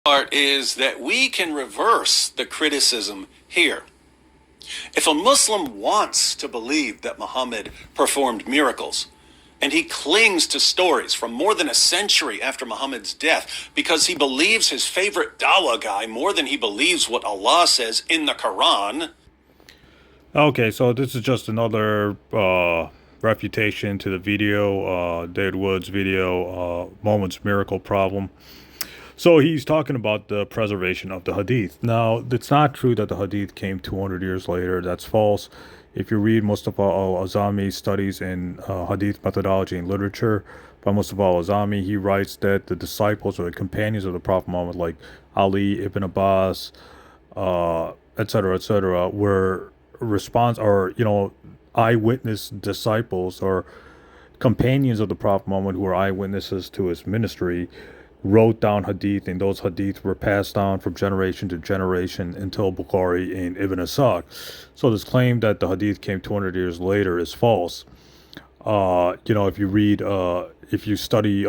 Part is that we can reverse the criticism here. If a Muslim wants to believe that Muhammad performed miracles, and he clings to stories from more than a century after Muhammad's death because he believes his favorite dawah guy more than he believes what Allah says in the Quran. Okay, so this is just another refutation to the video, David Wood's video, Moment's Miracle Problem. So he's talking about the preservation of the Hadith. Now, it's not true that the Hadith came 200 years later. That's false. If you read Mustafa al-Azami's studies in Hadith methodology and literature by Mustafa al-Azami, he writes that the disciples or the companions of the Prophet Muhammad, like Ali, Ibn Abbas, etc., were eyewitness disciples or companions of the Prophet Muhammad who were eyewitnesses to his ministry, wrote down hadith, and those hadith were passed down from generation to generation until Bukhari and Ibn Asaq. So this claim that the hadith came 200 years later is false. If you read, if you study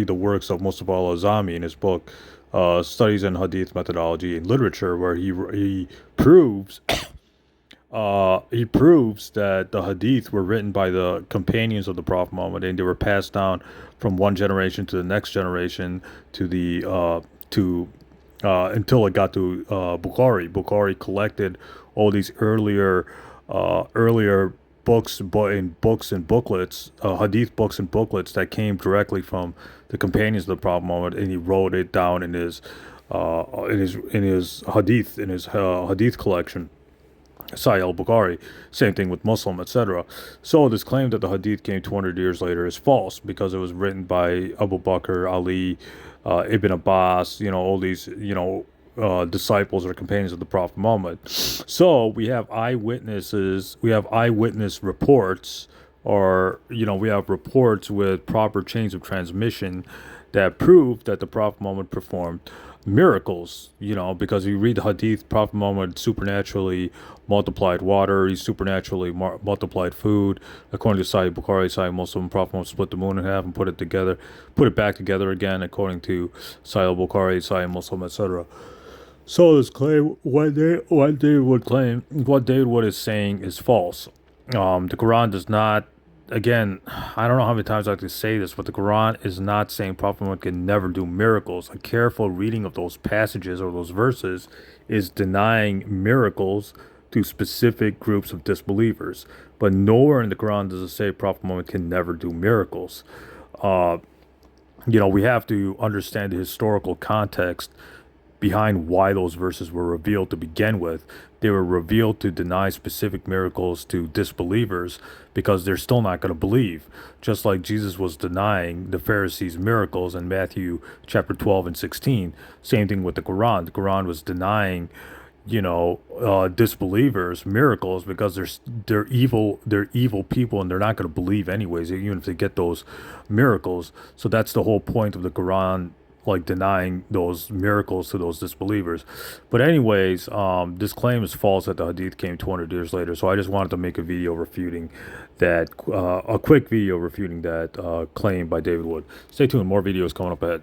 the works of Mustafa al-Azami in his book, Studies in Hadith Methodology and Literature, where he proves that the hadith were written by the companions of the Prophet Muhammad, and they were passed down from one generation to the next generation to the until it got to Bukhari. Bukhari collected all these earlier books and booklets, hadith books and booklets that came directly from the companions of the Prophet Muhammad, and he wrote it down in his hadith collection, Sahih al-Bukhari. Same thing with Muslim, etc. So this claim that the hadith came 200 years later is false, because it was written by Abu Bakr, Ali, Ibn Abbas, all these, disciples or companions of the Prophet Muhammad. So we have eyewitness reports, or, we have reports with proper chains of transmission that prove that the Prophet Muhammad performed miracles, because you read the hadith, Prophet Muhammad supernaturally multiplied water, he supernaturally multiplied food. According to Sahih Bukhari, Sahih Muslim, Prophet Muhammad split the moon in half and put it back together again, according to Sahih Bukhari, Sahih Muslim, etc. So this claim, what David Wood is saying is false. The Quran does not. Again, I don't know how many times I have to say this, but the Quran is not saying Prophet Muhammad can never do miracles. A careful reading of those passages or those verses is denying miracles to specific groups of disbelievers. But nowhere in the Quran does it say Prophet Muhammad can never do miracles. We have to understand the historical context behind why those verses were revealed to begin with. They were revealed to deny specific miracles to disbelievers because they're still not going to believe. Just like Jesus was denying the Pharisees' miracles in Matthew chapter 12 and 16. Same thing with the Quran. The Quran was denying, disbelievers miracles because they're evil people, and they're not going to believe anyways, even if they get those miracles. So that's the whole point of the Quran, like denying those miracles to those disbelievers. But anyways, this claim is false that the hadith came 200 years later. So I just wanted to make a video refuting that, a quick video refuting that claim by David Wood. Stay tuned, more videos coming up ahead.